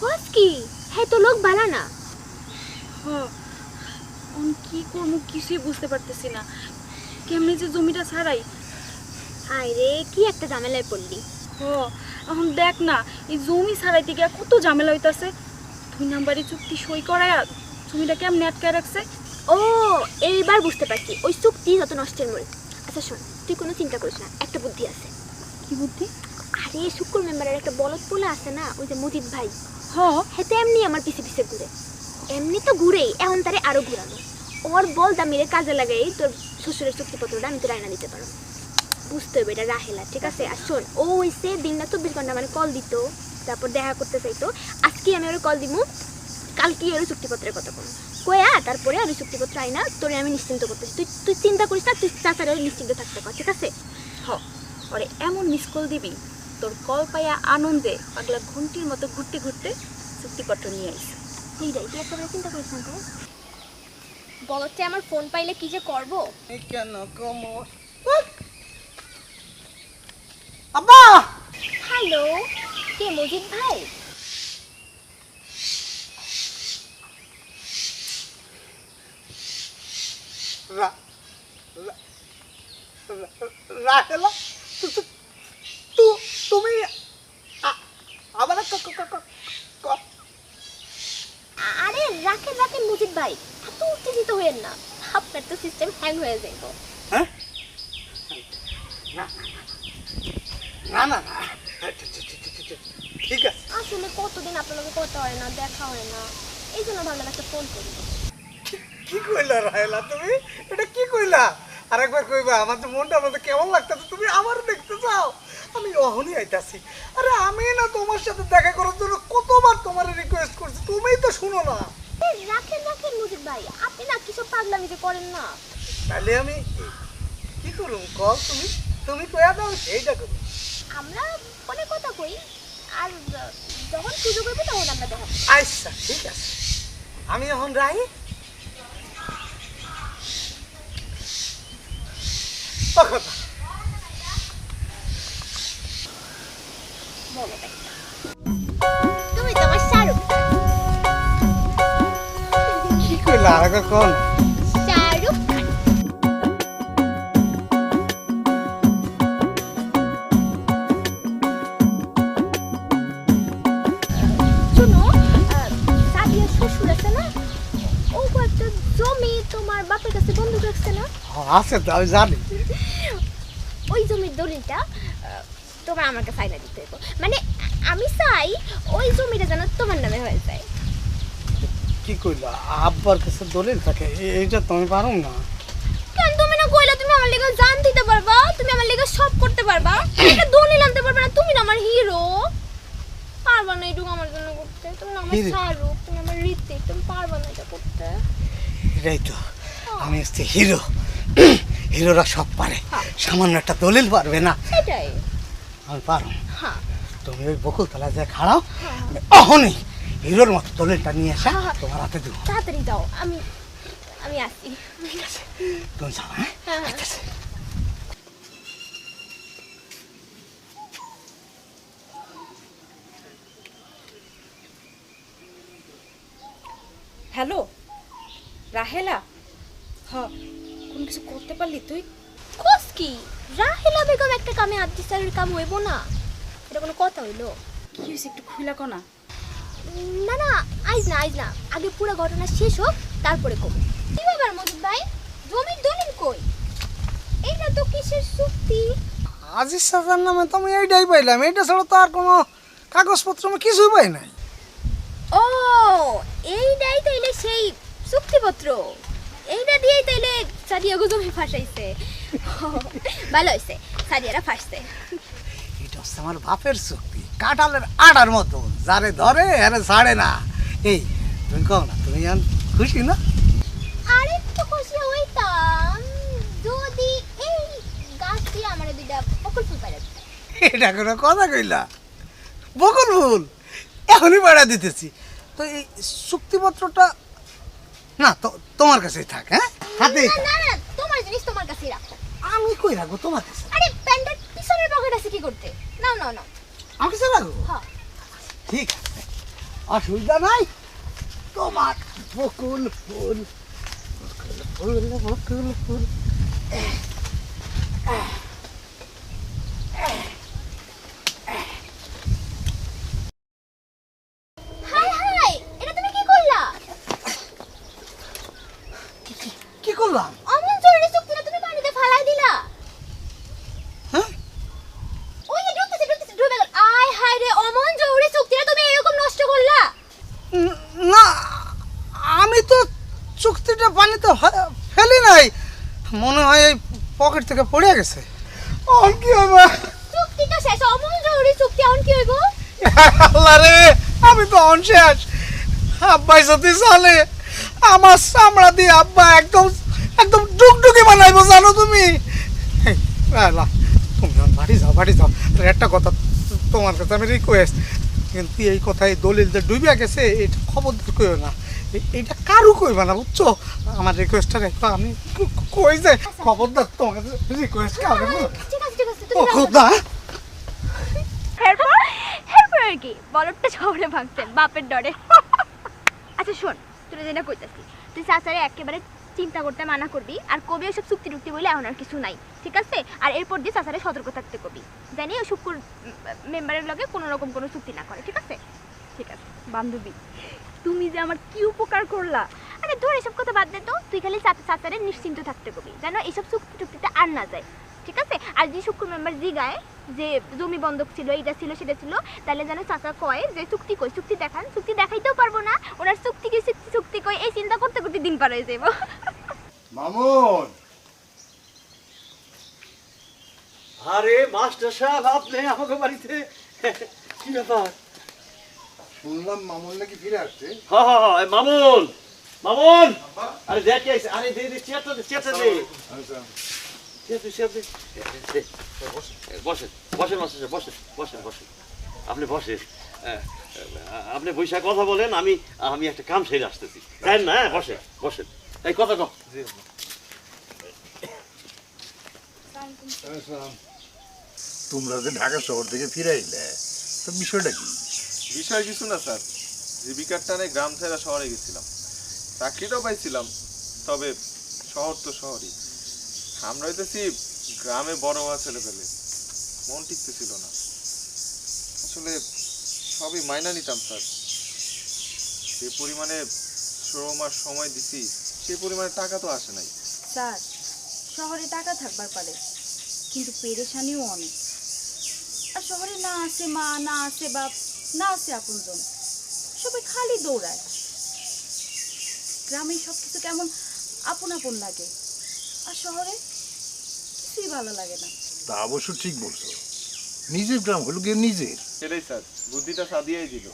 কস কি? হ্যাঁ তো লোক ভালো না। হ্যাঁ, আমি কি করবো কিছুই বুঝতে পারতেছি না। কেমনে যে জমিটা ছাড়াই। হায় রে, কি একটা ঝামেলায় পড়লি। এখন দেখ না, এই জমি ছাড়াইতে গিয়া কত ঝামেলা হইতাছে। 2 নাম্বারই চুক্তি সই করায় জমিটা কেমনে আটকে রাখছে। ও এইবার বুঝতে পারছি, ওই চুক্তি যত নষ্টের মূল। আচ্ছা শোন, তুই কোনো চিন্তা করিস না, একটা বুদ্ধি আছে। কি বুদ্ধি? আরে শুকুর মেম্বারের একটা বলদ পোলা আছে না, ওই যে মজিদ ভাই। হ্যাঁ, তো এমনি আমার পিছে পিছে ঘুরে। এমনি তো ঘুরেই, এখন তারে আরো ঘুরানো। ওর বলদা মেরে কাজে লাগাই তোর শ্বশুরের চুক্তিপত্রটা আমি তোর আয়না দিতে পারো। বুঝতে হবে এটা রাহেলা, ঠিক আছে? আর শোন, ও হইছে দিনটা 24 ঘন্টা মানে কল দিত, তারপর দেখা করতে চাইতো। আজকে আমি ওর কল দিব, কালকে ওর চুক্তিপত্রের কথা বলবো কয়া, তারপরে আমি চুক্তিপত্র আইনা তোরে আমি নিশ্চিন্ত করতেছি। তুই চিন্তা করিস না, তুই চাচারে নিশ্চিন্ত থাকতে পার, ঠিক আছে? ওরে এমন মিস কল দিবি, তোর কল পাইয়া আনন্দে পাগলা ঘন্টির মতো ঘুরতে ঘুরতে চুক্তিপত্র নিয়ে আইস। এইটাই, তুই একেবারে চিন্তা করিস না তো। বলতে আমার ফোন পাইলে কি যে করবো। কেন কমো আব্বা? হ্যালো, কে মজিদ ভাই? রাহেলা, তুমি আবার আরে রাখেন মজিদ ভাই, এত উত্তেজিত হয়েন না, আপনার তো সিস্টেম হ্যাং হয়ে যাইব। হ্যাঁ, না না না, ঠিক আছে। আসলে কতদিন আপনার লগে কথা হয় না, দেখা হয় না, এই জন্য ভাবলাম একটা ফোন করি। কি কইলা রাহেলা তুমি? এটা কি কইলা? আরেকবার কইবা, আমার তো মনটা আমাদের কেমন লাগতেছে। তুমি আমার দেখতে চাও? আমি অহনই আইতাছি। আরে আমি না তোমার সাথে দেখা করার জন্য কতবার তোমার রিকোয়েস্ট করছি, তুমিই তো শুনো না। রাখেন মজিদ ভাই, আপনি না কিছু পাগলামি যে করেন না। তাহলে আমি কি করুম কল? তুমি কইয়া দাও, সেইটা করুন। আমরা ফোনে কথা কই, আর যখন সুযোগ হবে তখন আমরা দেখা। আচ্ছা ঠিক আছে, আমি এখন রাই। তুমি তো আমার শাহরুখ। কি কইলা আরেকবার কোন? শাহরুখ খান। শুনো, সাদিয়ার শ্বশুর আছে না, ও কয়েকটা জমি তোমার বাপের কাছে বন্ধক রাখছে না? আছে তো, আমি জানি। দলিলটা তোমার আমার কাছে আইনা দিতে হইব। মানে আমি চাই ওই জমিটা যেন তোমার নামে হয়ে যায়। কি কইলা আব্বার কাছে দলিল থাকে এইটা তুমি পারো না? কেন তুমি না কইলা তুমি আমার লেগে জান দিতে পারবা, তুমি আমার লেগে সব করতে পারবা, একটা দলিল আনতে পারবা না? তুমি না আমার হিরো, পারবা না এটুকু আমার জন্য করতে? তুমি না আমার শাহরুখ, তুমি আমার ঋতিক, তুমি পারবা না এটা করতে? এটাই তো আমি হচ্ছে হিরো, হিরোরা সব পারে, সামান্য একটা দলিল পারবে না। সেটাই আমি পারো। হ্যাঁ তুমি ওই বকুলতলা যে খাড়াও, অহনি হিরোর মতো দলিলটা নিয়ে আসা তোমার হাতে দেবো। তাড়াতাড়ি দাও, আমি আসি। ঠিক আছে তুমি যাও। হ্যাঁ আচ্ছা। হ্যালো রাহেলা, হ্যাঁ কোন কিছু করতে পারলি তুই? কোস কি রাহেলা বেগম একটা কামে হাত দিছে, আর কাম হইব না? এটা কোনো কথা হইলো? কি হয়েছে একটু খুইলা কনা। না না, আইজ না, আগে পুরো ঘটনা শেষ হোক তারপরে কব। কি ব্যাপার মজিদ ভাই, জমির দলিল কই? এইটা তো কিসের চুক্তি? আজিজ সাজার নামে তো আমি এইটাই পাইলাম, এইটা ছাড়া তো আর কোনো কাগজপত্র আমি কিছুই পাই নাই। ও এইটাই তাইলে সেই চুক্তিপত্র, এইটা দিয়েই তাইলে সাদিয়া জমি ফাঁসাইছে। ভালো হয়েছে, সাদিয়ারা ফাঁসছে। এটা হচ্ছে আমার বাপের চুক্তি, কাঁঠালের আড়ার মতো, যারে ধরে আরে ছাড়ে না। এই তুমি কও না, তুমি খুশি না? আরে তো খুশি হইতাম যদি এই গাছ দিয়ে আমার দুইটা বকুল ফুল পাইরা দিত। এটা কোনো কথা কইলা? বকুল ফুল এখনই পাড়া দিতেছি। তো এই চুক্তিপত্রটা না তো তোমার কাছেই থাক। হ্যাঁ হাতে না না, তোমার জিনিস তোমার কাছেই রাখো। আমি কই রাখবো তোমার কাছে? আরে প্যান্টের পিছনের পকেট আছে কি করতে? নাও আমার কাছে রাখবো? হ্যাঁ ঠিক আছে, অসুবিধা নাই। তোমার বকুল ফুল, বকুল ফুল। হাই এটা তুমি কি করলা? কি করলাম? অমন জরুরি চুক্তিটা তুমি পানিতে ফালাই দিলা। হ্যাঁ ওই যে ডুবতেছে ডুবে গেল। আয় হায় রে, অমন জরুরি চুক্তিটা তুমি এরকম নষ্ট করলা? না আমি তো চুক্তিটা পানিতে ফেলি নাই, মনে হয় এই পকেট থেকে পড়ে গেছে। আর কি হবে? চুক্তিটা শেষ, অমন জরুরি চুক্তি, এখন কি হইব? আল্লাহ রে, আমি তো অনশেষ। আব্বাই যদি চলে আমার চামড়া দিয়ে আব্বা একদম একদম ডুগডুগি বানাইবো, জানো তুমি? তুমি বাড়ি যাও। আর একটা কথা তোমার কাছে আমি রিকোয়েস্ট, কিন্তু এই কথা এই দলিল যে ডুবিয়া গেছে এটা খবরদার কইও না, এইটা কারু কইবা না, বুঝছো? আমার রিকোয়েস্টটা রেখো। আমি কই যে খবরদার তোমার কাছে রিকোয়েস্ট কারণ। ঠিক আছে ও খোদা, এরপর আর কি বলদটা শহরে ভাগতেন বাপের ডরে। আচ্ছা শোন, তুই যেটা কইতাছি, তুই চাচারে একেবারে চিন্তা করতে মানা করবি, আর কবি ওইসব চুক্তি টুক্তি বলে এখন আর কিছু নাই, ঠিক আছে? আর এরপর দিয়ে চাচারে সতর্ক থাকতে কবি, জানি ওই শুক্র মেম্বারের লগে কোনো রকম কোনো চুক্তি না করে, ঠিক আছে? ঠিক আছে বান্ধবী, তুমি যে আমার কি উপকার করলা। আরে ধর এসব কথা বাদ দে তো, তুই খালি চাচারে নিশ্চিন্ত থাকতে কবি, জানো এইসব চুক্তি টুক্তিতে আর না যায়, ঠিক আছে? আর যে শুক্র মেম্বার জিগায় যে জমি বন্ধক ছিল, এইটা ছিল সেটা ছিল, তাহলে যেন চাচা কয় যে চুক্তি কই, চুক্তি দেখান। চুক্তি দেখাইতেও পারবো না, ওনার চুক্তি কি চুক্তি কই, এই চিন্তা করতে করতে দিন পার হয়ে যাবো। মামুন, আরে মাস্টার সাহেব, আপনি আমাকে বাড়িতে কি ব্যাপার? শুনলাম মামুন নাকি ফিরে আসছে। হ্যাঁ মামুন, আরে দেখ কি আইছে। আরে দে চেয়ারটা দে। আচ্ছা বসেন মাস্টার সাহেব, বসেন। আপনি বসেন, আপনি বৈশাখ কথা বলেন, আমি একটা কাম সেরে আসতেছি, তাই না? বসেন এই কথা কম। তোমরা যে ঢাকা শহর থেকে ফিরে আইলে, তো বিষয়টা কি? বিষয় কিছু না স্যার, জীবিকার টানে গ্রাম ছেড়ে শহরে গেছিলাম, চাকরিটাও পাইছিলাম, তবে শহর তো শহরই। আমরা হইতেছি গ্রামে বড় হওয়া ছেলে পেলে, মন টিকতেছিল না। আসলে সবই মাইনা নিতাম স্যার, যে পরিমাণে শ্রম আর সময় দিছি সেই পরিমাণে টাকা তো আসে নাই। স্যার, শহরে টাকা থাকবার পারে, কিন্তু পেরেশানিও অনেক। আর শহরে না আছে মা, না আছে বাপ, না আছে আপনজন, সবাই খালি দৌড়ায়। গ্রামে সব কিছু কেমন আপন আপন লাগে, আর শহরে কিছুই ভালো লাগে না। তা অবশ্য ঠিক বলছো, নিজের গ্রাম হলো গিয়ে নিজের। সেটাই স্যার, বুদ্ধিটা সাদিয়াই দিল।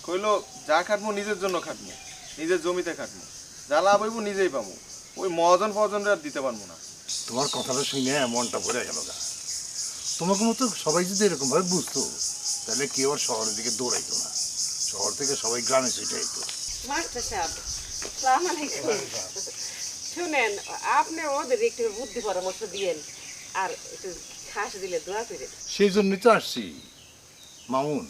কইলো যা খাটবো নিজের জন্য খাটবো, নিজের জমিতে খাটবো, যা লাভ হইব নিজেই পাবো, ওই মহাজন ফজনরা আর দিতে পারবো না। তোমার কথাটা শুনে মনটা ভরে গেল গা। তোমাকে মতো সবাই যদি এরকম ভাবে বুঝতো তাহলে কেউ আর শহরের দিকে দৌড়াইতো না, শহর থেকে সবাই গ্রামে ছুটে আইতো। মাস্টার সাহেব, আসসালামু আলাইকুম। শুনেন, আপনি ওদের একটু বুদ্ধি পরামর্শ দিয়েন আর একটু শ্বাস দিলে দোয়া করে। সেই জন্যই তো আসছি। মামুন,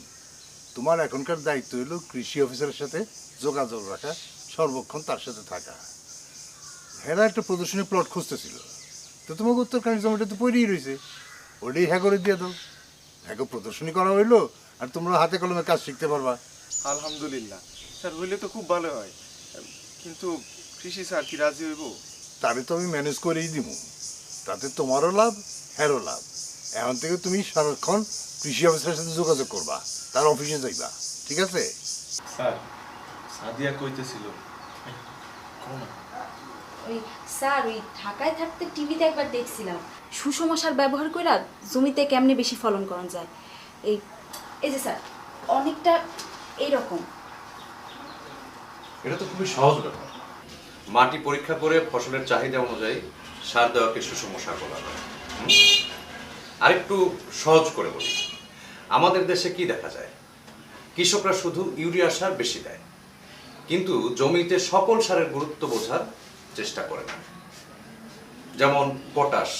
তোমার এখনকার দায়িত্ব হলো কৃষি অফিসারের সাথে যোগাযোগ রাখা, সর্বক্ষণ তার সাথে থাকা। হেরা একটা প্রদর্শনী প্লট খুঁজতেছিল, তো তোমাকে উত্তরকারী জমিটা তো পড়েই রয়েছে, ওটাই হ্যাঁ করে দিয়ে দাও। হ্যাঁ প্রদর্শনী করা হইলো আর তোমরা হাতে কলমে কাজ শিখতে পারবা। আলহামদুলিল্লাহ স্যার, হইলে তো খুব ভালো হয়, কিন্তু কৃষি স্যার কি রাজি হইব? তারে তো আমি ম্যানেজ করেই দিব, তাতে তোমারও লাভ, হ্যারও লাভ। এখন থেকে তুমি সারাক্ষণ কৃষি অফিসারের সাথে যোগাযোগ করবা, তার অফিসে যাইবা, ঠিক আছে? স্যার, সাদিয়া কইতেছিল ওই স্যার, ওই ঢাকায় থাকতে টিভিতে একবার দেখছিলাম সুষম সার ব্যবহার করে জমিতে কেমনে বেশি ফলন করা যায়। এই যে স্যার, অনেকটা এইরকম। এটা তো খুবই সহজ ব্যাপার। মাটি পরীক্ষা করে ফসলের চাহিদা অনুযায়ী সার দেওয়াকে সুষম সার বলা হয়। আরেকটু সহজ করে বলি, আমাদের দেশে কি দেখা যায়, কৃষকরা শুধু ইউরিয়া সার বেশি দেয়, কিন্তু জমিতে সকল সারের গুরুত্ব বোঝার চেষ্টা করে না। যেমন পটাশ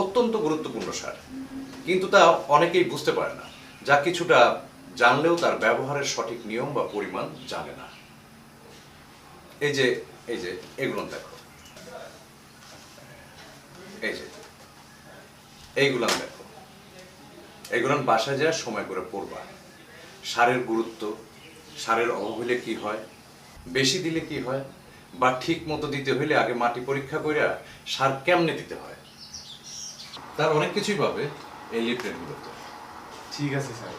অত্যন্ত গুরুত্বপূর্ণ সার, কিন্তু তা অনেকেই বুঝতে পারে না, যা কিছুটা জানলেও তার ব্যবহারের সঠিক নিয়ম বা পরিমাণ জানে না। এই যে এগুলো দেখো, এইগুলো দেখো, এগুলো বাসায় যায় সময় করে পড়বা। সারের গুরুত্ব, সারের অভাব হলে কি হয়, বেশি দিলে কি হয়, বা ঠিক মতো দিতে হইলে আগে মাটি পরীক্ষা করে সার কেমনে দিতে হয়, তার অনেক কিছুই পাবে এই লিফলেটগুলোতে। ঠিক আছে স্যার,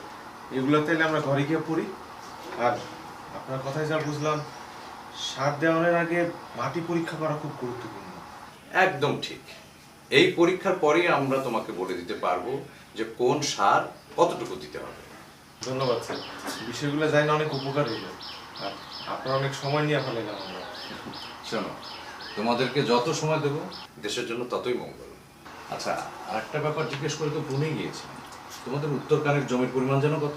এগুলো তাহলে আমরা ঘরে গিয়ে পড়ি। আর আপনার কথায় যা বুঝলাম, সার দেওয়ার আগে মাটি পরীক্ষা করা খুব গুরুত্বপূর্ণ। একদম ঠিক। এই পরীক্ষার পরেই আমরা তোমাকে বলে দিতে পারবো যে কোন সার কতটুকু দিতে হবে। ধন্যবাদ স্যার, বিষয়গুলো জানি না অনেক উপকার হইল, আর আপনার অনেক সময় নিয়ে ফেলাইলাম আমরা। শোনো, তোমাদেরকে যত সময় দেবো দেশের জন্য ততই মঙ্গল। আচ্ছা, আর একটা ব্যাপার জিজ্ঞেস করে তো ভুলে গিয়েছি, তোমাদের উত্তর কানের জমির পরিমাণ যেন কত?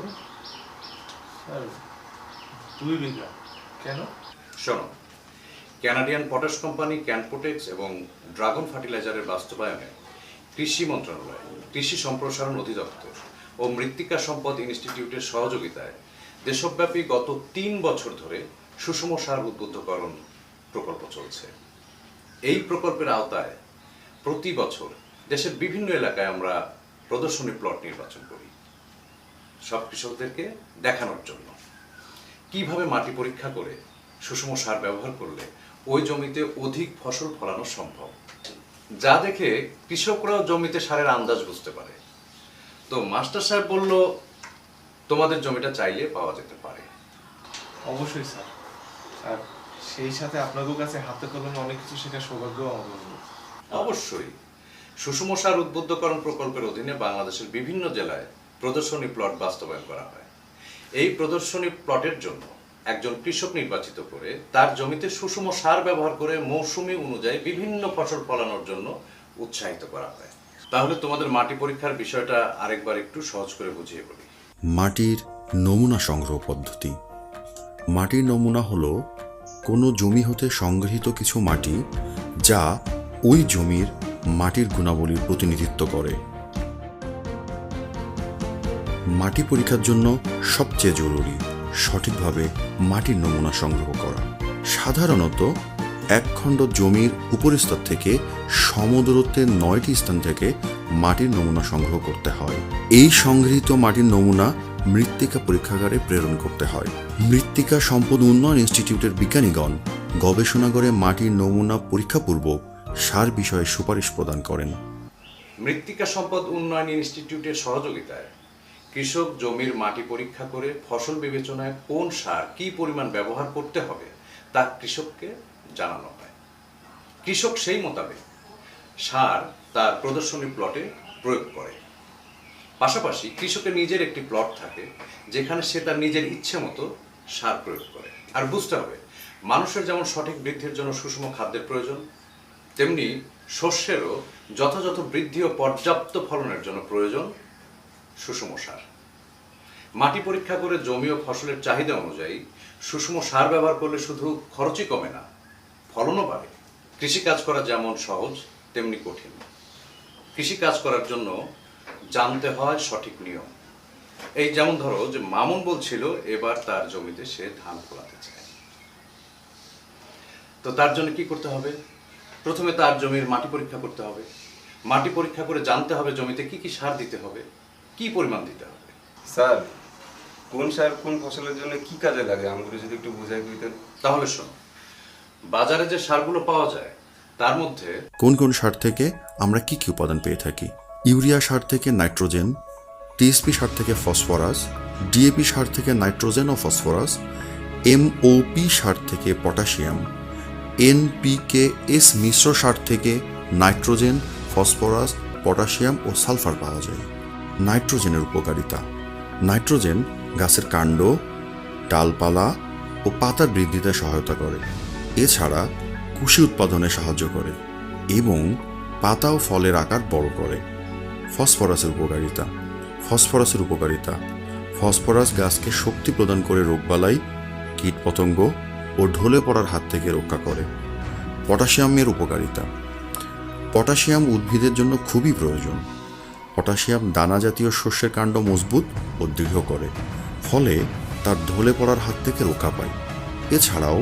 স্যার 2 বিঘা। কেন? শোনো, কানাডিয়ান পটাশ কোম্পানি ক্যানপোটেক্স এবং ড্রাগন ফার্টিলাইজারের বাস্তবায়নে কৃষি মন্ত্রণালয়, কৃষি সম্প্রসারণ অধিদপ্তর ও মৃত্তিকা সম্পদ ইনস্টিটিউটের সহযোগিতায় দেশব্যাপী গত 3 বছর ধরে সুষম সার উদ্বুদ্ধকরণ প্রকল্প চলছে। এই প্রকল্পের আওতায় প্রতি বছর দেশের বিভিন্ন এলাকায় আমরা প্রদর্শনী প্লট নির্বাচন করি, সব কৃষকদেরকে দেখানোর জন্য কিভাবে মাটি পরীক্ষা করে সুষম সার ব্যবহার করলে ওই জমিতে অধিক ফসল ফলানো সম্ভব, যা দেখে কৃষকরাও জমিতে সারের আন্দাজ বুঝতে পারে। তো মাস্টার সাহেব বলল তোমাদের জমিটা চাইলে পাওয়া যেতে পারে। অবশ্যই স্যার, আর সেই সাথে আপনাদের কাছে হাতে কলমে অনেক কিছু শেখার সৌভাগ্য আমাদের হলো। অবশ্যই। সুষম সার উদ্বুদ্ধকরণ প্রকল্পের অধীনে বাংলাদেশের বিভিন্ন জেলায় প্রদর্শনী প্লট বাস্তবায়ন করা হয়। এই প্রদর্শনী প্লটের জন্য একজন কৃষক নির্বাচিত করে তার জমিতে সুষম সার ব্যবহার করে মৌসুমী অনুযায়ী বিভিন্ন ফসল ফলানোর জন্য উৎসাহিত করা হয়। তাহলে তোমাদের মাটি পরীক্ষার বিষয়টা আরেকবার একটু সহজ করে বুঝিয়ে বলি। মাটির নমুনা সংগ্রহ পদ্ধতি। মাটির নমুনা হলো কোনো জমি হতে সংগৃহীত কিছু মাটি যা ওই জমির মাটির গুণাবলীর প্রতিনিধিত্ব করে। মাটি পরীক্ষার জন্য সবচেয়ে জরুরি সঠিকভাবে মাটির নমুনা সংগ্রহ করা। সাধারণত এক খণ্ড জমির উপরিস্তর থেকে সমদূরত্বের 9টি স্থান থেকে মাটির নমুনা সংগ্রহ করতে হয়। এই সংগৃহীত মাটির নমুনা মৃত্তিকা পরীক্ষাগারে প্রেরণ করতে হয়। মৃত্তিকা সম্পদ উন্নয়ন ইনস্টিটিউটের বিজ্ঞানীগণ গবেষণাগারে মাটির নমুনা পরীক্ষাপূর্বক সার বিষয়ে সুপারিশ প্রদান করেন। মৃত্তিকা সম্পদ উন্নয়ন ইনস্টিটিউটের সহযোগিতায় কৃষক জমির মাটি পরীক্ষা করে ফসল বিবেচনায় কোন সার কী পরিমাণ ব্যবহার করতে হবে তা কৃষককে জানানো হয়। কৃষক সেই মোতাবেক সার তার প্রদর্শনী প্লটে প্রয়োগ করে। পাশাপাশি কৃষকের নিজের একটি প্লট থাকে যেখানে সে তার নিজের ইচ্ছে মতো সার প্রয়োগ করে। আর বুঝতে হবে, মানুষের যেমন সঠিক বৃদ্ধির জন্য সুষম খাদ্যের প্রয়োজন, তেমনি শস্যেরও যথাযথ বৃদ্ধি ও পর্যাপ্ত ফলনের জন্য প্রয়োজন সুষম সার। মাটি পরীক্ষা করে জমি ও ফসলের চাহিদা অনুযায়ী সুষম সার ব্যবহার করলে শুধু খরচই কমে না, ফলনও বাড়ে। কৃষিকাজ করা যেমন সহজ তেমনি কঠিন। কৃষিকাজ করার জন্য জানতে হয় সঠিক নিয়ম। এই যেমন ধরো যে মামুন বলছিল এবার তার জমিতে সে ধান ফলাতে চায়, তো তার জন্য কি করতে হবে? প্রথমে তার জমির মাটি পরীক্ষা করতে হবে। মাটি পরীক্ষা করে জানতে হবে জমিতে কি কি সার দিতে হবে, কি পরিমাণ দিতে হবে। স্যার, কোন সার কোন ফসলের জন্য কি কাজে লাগে আমাকে যদি একটু বুঝাই দিতেন। তাহলে শোনো, বাজারে যে সারগুলো পাওয়া যায় তার মধ্যে কোন কোন সার থেকে আমরা কি কি উপাদান পেয়ে থাকি? ইউরিয়া সার থেকে নাইট্রোজেন, টিএসপি সার থেকে ফসফরাস, ডিএপি সার থেকে নাইট্রোজেন ও ফসফরাস, এমওপি সার থেকে পটাশিয়াম, এনপিকেএস মিশ্র সার থেকে নাইট্রোজেন, ফসফরাস, পটাশিয়াম ও সালফার পাওয়া যায়। নাইট্রোজেনের উপকারিতা: নাইট্রোজেন গাছের কাণ্ড, ডালপালা ও পাতার বৃদ্ধিতে সহায়তা করে। এছাড়া কুশি উৎপাদনে সাহায্য করে এবং পাতা ও ফলের আকার বড় করে। ফসফরাসের উপকারিতা: ফসফরাস গাছকে শক্তি প্রদান করে রোগবালাই, কীটপতঙ্গ ও ঢলে পড়ার হাত থেকে রক্ষা করে। পটাশিয়ামের উপকারিতা: পটাশিয়াম উদ্ভিদের জন্য খুবই প্রয়োজন। পটাশিয়াম দানা জাতীয় শস্যের কাণ্ড মজবুত ও দৃঢ় করে, ফলে তার ঢলে পড়ার হাত থেকে রক্ষা পায়। এছাড়াও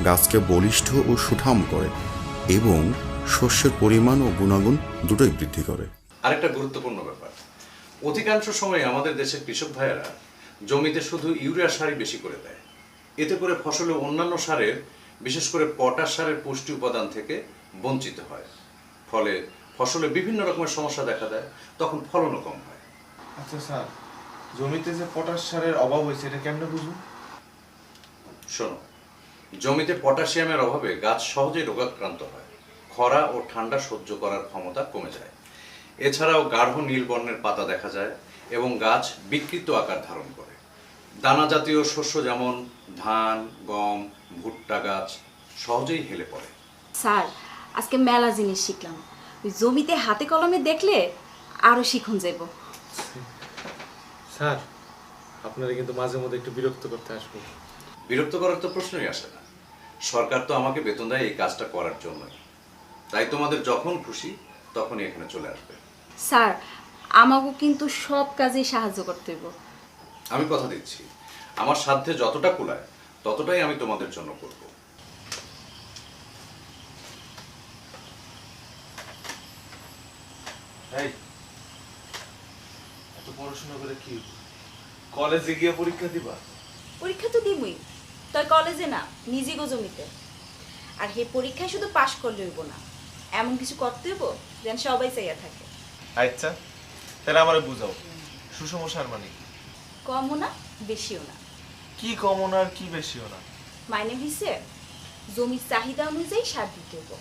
গাছকে বলিষ্ঠ ও সুঠাম করে এবং শস্যের পরিমাণ ও গুণাগুণ দুটোই বৃদ্ধি করে। আরেকটা গুরুত্বপূর্ণ ব্যাপার, অধিকাংশ সময় আমাদের দেশের কৃষক ভাইয়েরা জমিতে শুধু ইউরিয়া সারই বেশি করে দেয়। এতে করে ফসলে অন্যান্য সারের, বিশেষ করে পটাশ সারের পুষ্টি উপাদান থেকে বঞ্চিত হয়। ফলে ফসলে বিভিন্ন রকমের সমস্যা দেখা দেয়, তখন ফলনও কম হয়। আচ্ছা স্যার, জমিতে যে পটাশ সারের অভাব হয়েছে এটা কেমনে বুঝবো? শোনো, জমিতে পটাশিয়ামের অভাবে গাছ সহজেই রোগাক্রান্ত হয়, খরা ও ঠান্ডা সহ্য করার ক্ষমতা কমে যায়। এছাড়াও গাঢ় নীল বর্ণের পাতা দেখা যায় এবং গাছ বিকৃত আকার ধারণ করে। দানা জাতীয় শস্য যেমন ধান, গম, ভুট্টা গাছ সহজেই হেলে পড়ে। স্যার, আজকে মেলা জিনিস শিখলাম। ওই জমিতে হাতে কলমে দেখলে আরো শিখুন যাব। স্যার, আপনারা কিন্তু মাঝে মধ্যে একটু বিরক্ত করতে আসবো। বিরক্ত করার তো প্রশ্নই আসে না। সরকার তো আমাকে বেতন দেয় এই কাজটা করার জন্যই। তাই তোমাদের যখন খুশি তখনই এখানে চলে আসবে। স্যার, আমাকে কিন্তু সব কাজেই সাহায্য করতে হইব। আমি কথা দিচ্ছি, আমার সাধ্যে যতটা কুলায় ততটাই আমি তোমাদের জন্য করব। এই, এত পড়াশোনা করে কি কলেজে গিয়ে পরীক্ষা দিবা? পরীক্ষা তো দিবই, তাই কলেজে না, নিজে গো জমিতে। আর হে পরীক্ষায় শুধু পাশ করলে হইব না, এমন কিছু করতে হইব যেন সবাই চাইয়া থাকে। আচ্ছা, তাহলে আমারে বুঝাও, সুষম সার মানে কি? কমও না, বেশিও না। কি কমন আর কি বেশিও না? মাইনে হইছে জমির চাহিদা অনুযায়ী সার দিতে হইব,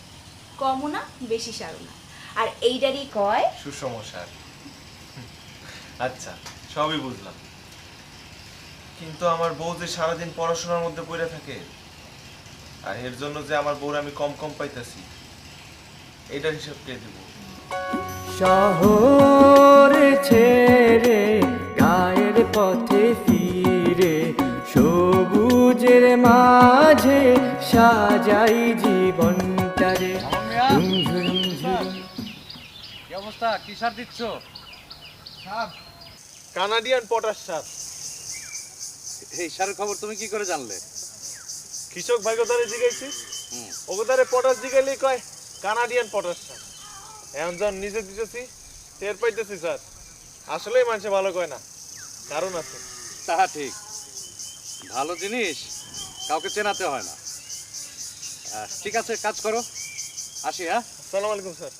কমও না, বেশি সারও না। আর এইটারই কয় সুষম সার। আচ্ছা, সবই বুঝলাম, কিন্তু আমার বউ যে সারাদিন পড়াশোনার মধ্যে পড়ে থাকে, আর এর জন্য যে আমার বউর আমি কম কম পাইতেছি, এটার হিসাব কে দেব? শহর ছেড়ে গায়ের পথে ফিরে সবুজের মাঝে সাজাই জীবনটারে। কি অবস্থা? কি সার দিচ্ছ? কানাডিয়ান পটাশ সার। এই সারের খবর তুমি কি করে জানলে? কৃষক ভাই কোথায় জিগাইছি, ওগোদারে পটাশ জিগাইলেই কয় কানাডিয়ান পটাশ সার। এখন যখন নিজে দিতেছি টের পাইতেছি স্যার, আসলেই মানুষে ভালো কয় না, কারণ আছে। তা ঠিক, ভালো জিনিস কাউকে চেনাতে হয় না। ঠিক আছে, কাজ করো, আসি। হ্যাঁ, আসসালামু আলাইকুম স্যার।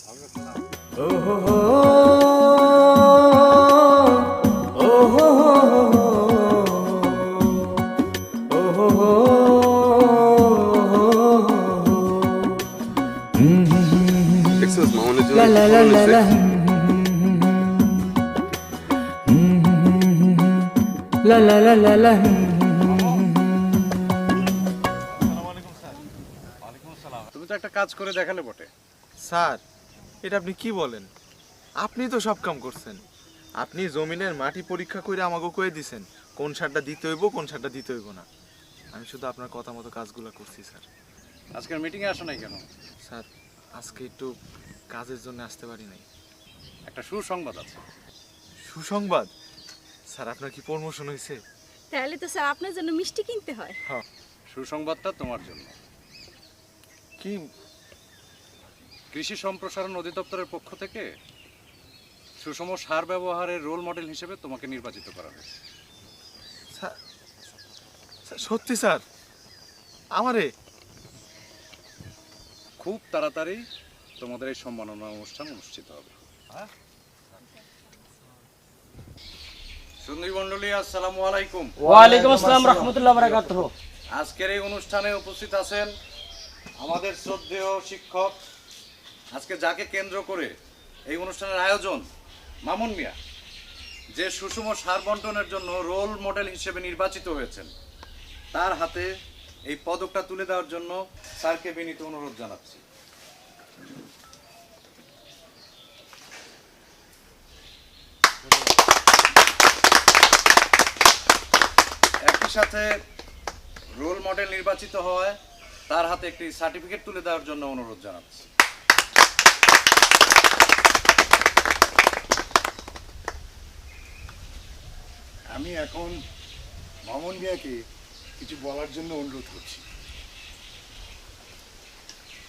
দেখছস মামুনের জন্য La la la la la. La la la la la. তুমি তো একটা কাজ করে দেখালে বটে। স্যার এটা আপনি কি বলেন? আপনি তো সব কাম করছেন। আপনি জমিনের মাটি পরীক্ষা করে আমাকে কয়ে দিছেন কোন সারটা দিতে হইব কোন সারটা দিতে হইব না। আমি শুধু আপনার কথা মতো কাজগুলো করছি স্যার। আজকের মিটিংয়ে আসো নাই কেন? স্যার আজকে একটু কাজের জন্য আসতে পারি নাই। একটা সুসংবাদ আছে। সুসংবাদ? স্যার আপনার কি প্রমোশন হয়েছে? তাহলে তো স্যার আপনার জন্য মিষ্টি কিনতে হয়। হ্যাঁ। সুসংবাদটা তোমার জন্য। কি? কৃষি সম্প্রসারণ অধিদপ্তরের পক্ষ থেকে সুষম সার ব্যবহারের রোল মডেল হিসেবে তোমাকে নির্বাচিত করা হয়েছে। স্যার সত্যি স্যার? আমারে? খুব তাড়াতাড়ি তোমাদের এই সম্মাননা অনুষ্ঠান অনুষ্ঠিত হবে। সুন্দরী মণ্ডলী, আসসালামু আলাইকুম। ওয়ালাইকুম আসসালাম রাহমাতুল্লাহি ওয়া বারাকাতুহু। আজকের এই অনুষ্ঠানে উপস্থিত আছেন আমাদের শ্রদ্ধেয় শিক্ষক, আজকে যাকে কেন্দ্র করে এই অনুষ্ঠানের আয়োজন, মামুন মিয়া, যে সুষম সার বন্টনের জন্য রোল মডেল হিসেবে নির্বাচিত হয়েছেন, তার হাতে এই পদকটা তুলে দেওয়ার জন্য স্যারকে বিনীত অনুরোধ জানাচ্ছি। একই সাথে রোল মডেল নির্বাচিত হওয়ায় তার হাতে একটি সার্টিফিকেট তুলে দেওয়ার জন্য অনুরোধ জানাচ্ছি। আমি এখন মামুন মিয়াকে কিছু বলার জন্য অনুরোধ করছি।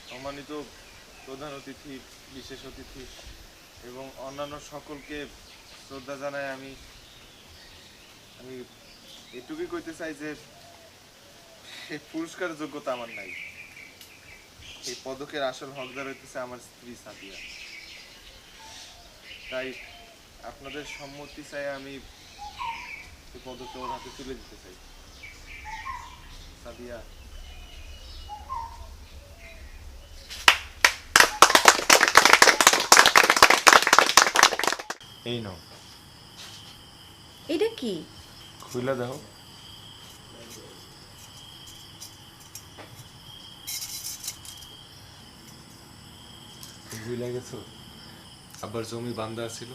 সম্মানিত প্রধান অতিথি, বিশেষ অতিথি এবং অন্যান্য সকলকে শ্রদ্ধা জানাই। আমি এটুকুই কইতে চাই যে এই পুরস্কারের যোগ্যতা আমার নাই। এই পদকের আসল হকদার হইতেছে আমার স্ত্রী সাদিয়া। তাই আপনাদের সম্মতি চাই আমি এই পদকটা ওর হাতে তুলে দিতে চাই। সাদিয়া, এই নাও। এটা কি? খুলে দাও। ভুলে গেছো আবার জমি বান্ধা ছিল,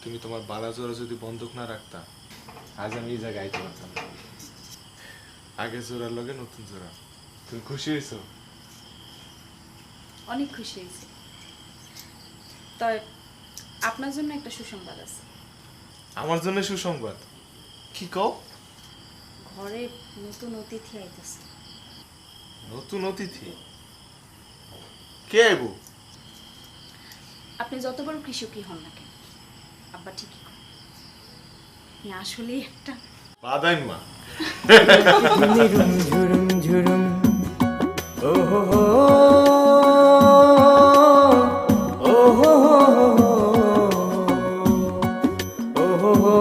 তুমি তোমার বালা জোড়া যদি বন্ধক না রাখতা আজ আমি এই জায়গায় আইতে পারতাম না। আগে জোড়ার লগে নতুন জোড়া। তুমি খুশি হয়েছো? অনেক খুশি হয়েছি। তবে আপনার জন্য একটা সুসংবাদ আছে। আমার জন্য সুসংবাদ? কি কও? ঘরে নতুন অতিথি আইতেছে। নতুন অতিথি? কে আইব? আপনি যত বড় কৃষকই হন না কেন, আব্বা ঠিকই করেন, আপনি আসলেই একটা বাদাই মা। ঝুরুম ঝুরুম ঝুরুম ও হো হো ও হো হো ও হো হো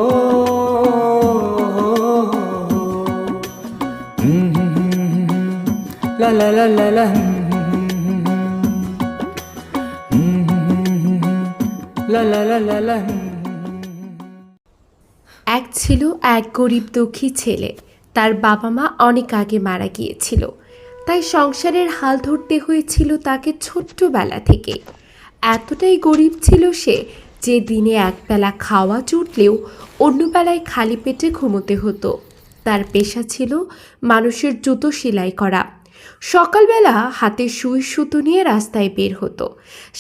লা লা লা লা লা লা লা লা লা লা। এক ছিল এক গরিব দুঃখী ছেলে। তার বাবা মা অনেক আগে মারা গিয়েছিল, তাই সংসারের হাল ধরতে হয়েছিল তাকে ছোট্টবেলা থেকে। এতটাই গরিব ছিল সে যে দিনে একবেলা খাওয়া জুটলেও অন্য বেলায় খালি পেটে ঘুমোতে হতো। তার পেশা ছিল মানুষের জুতো সেলাই করা। সকালবেলা হাতে সুই সুতো নিয়ে রাস্তায় বের হতো।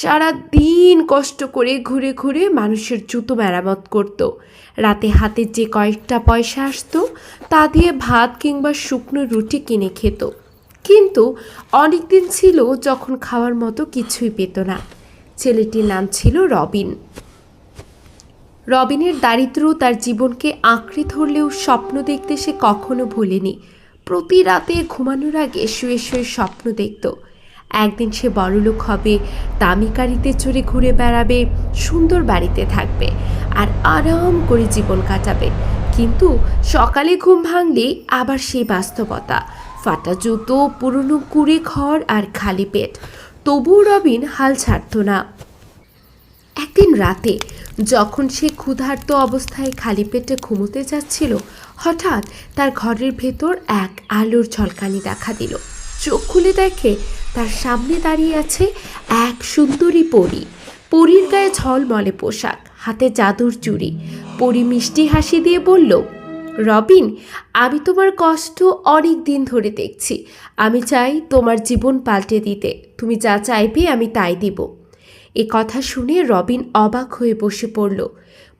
সারা দিন কষ্ট করে ঘুরে ঘুরে মানুষের জুতো মেরামত করত। রাতে হাতে যে কয়েকটা পয়সা আসতো তা দিয়ে ভাত কিংবা শুকনো রুটি কিনে খেত। কিন্তু অনেক দিন ছিল যখন খাওয়ার মতো কিছুই পেত না। ছেলেটির নাম ছিল রবিন। রবিনের দারিদ্র তার জীবনকে আঁকড়ে ধরলেও স্বপ্ন দেখতে সে কখনো ভোলেনি। প্রতি রাতে ঘুমানোর আগে শুয়ে শুয়ে স্বপ্ন দেখত একদিন সে বড়লোক হবে, দামি গাড়িতে চড়ে ঘুরে বেড়াবে, সুন্দর বাড়িতে থাকবে আর আরাম করে জীবন কাটাবে। কিন্তু সকালে ঘুম ভাঙলেই আবার সেই বাস্তবতা, ফাটা জুতো, পুরনো কুড়ে ঘর আর খালি পেট। তবুও রবিন হাল ছাড়ত না। একদিন রাতে যখন সে ক্ষুধার্ত অবস্থায় খালি পেটে ঘুমোতে যাচ্ছিল, হঠাৎ তার ঘরের ভেতর এক আলোর ঝলকানি দেখা দিল। চোখ খুলে দেখে তার সামনে দাঁড়িয়ে আছে এক সুন্দরী পরী। পরীর গায়ে ঝলমলে পোশাক, হাতে জাদুর চুড়ি। পরী মিষ্টি হাসি দিয়ে বলল, রবিন, আমি তোমার কষ্ট অনেক দিন ধরে দেখছি। আমি চাই তোমার জীবন পাল্টে দিতে। তুমি যা চাইবে আমি তাই দিব। এ কথা শুনে রবিন অবাক হয়ে বসে পড়ল।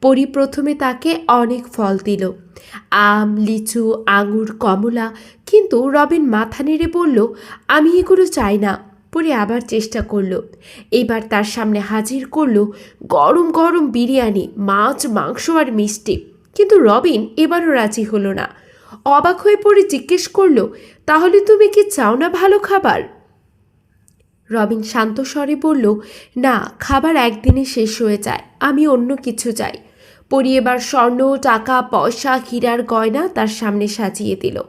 পরী প্রথমে তাকে অনেক ফল দিল, আম, লিচু, আঙুর, কমলা। কিন্তু রবিন মাথা নেড়ে বলল, আমি এগুলো চাই না। পরী আবার চেষ্টা করলো। এবার তার সামনে হাজির করলো গরম গরম বিরিয়ানি, মাছ, মাংস আর মিষ্টি। কিন্তু রবিন এবারও রাজি হলো না। অবাক হয়ে পড়ে জিজ্ঞেস করলো, তাহলে তুমি কি চাও না ভালো খাবার? রবিন শান্ত স্বরে বলল, না, খাবার একদিনে শেষ হয়ে যায়, আমি অন্য কিছু চাই। পরী এবার স্বর্ণ, টাকা, পয়সা, হীরার গয়না তার সামনে সাজিয়ে দিল।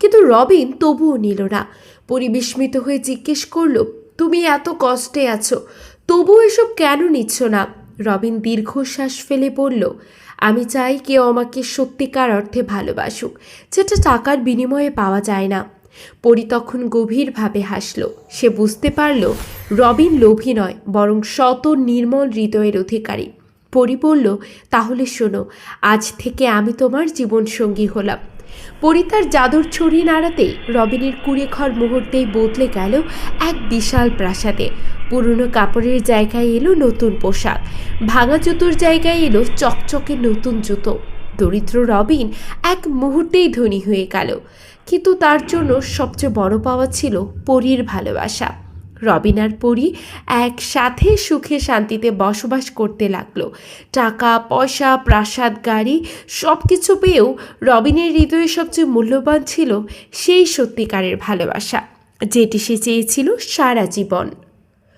কিন্তু রবিন তবুও নিল না। পরী বিস্মিত হয়ে জিজ্ঞেস করলো, তুমি এত কষ্টে আছো, তবুও এসব কেন নিচ্ছ না? রবিন দীর্ঘশ্বাস ফেলে বলল, আমি চাই কেউ আমাকে সত্যিকার অর্থে ভালোবাসুক, যেটা টাকার বিনিময়ে পাওয়া যায় না। পরী তখন গভীরভাবে হাসল। সে বুঝতে পারল রবিন লোভী নয়, বরং শত নির্মল হৃদয়ের অধিকারী। পরী বলল, তাহলে শোনো, আজ থেকে আমি তোমার জীবনসঙ্গী হলাম। পরী তার জাদুর ছড়ি নাড়াতেই রবিনের কুড়ে ঘর মুহূর্তেই বদলে গেল এক বিশাল প্রাসাদে। পুরনো কাপড়ের জায়গায় এলো নতুন পোশাক, ভাঙা জুতোর জায়গায় এলো চকচকে নতুন জুতো। দরিদ্র রবিন এক মুহূর্তেই ধনী হয়ে গেল। কিন্তু তার জন্য সবচেয়ে বড় পাওয়া ছিল পরীর ভালোবাসা। রবিন আর পরী একসাথে সুখে শান্তিতে বসবাস করতে লাগলো। টাকা, পয়সা, প্রাসাদ, গাড়ি সব কিছু পেয়েও রবিনের হৃদয়ে সবচেয়ে মূল্যবান ছিল সেই সত্যিকারের ভালোবাসা, যেটি সে চেয়েছিল সারা জীবন।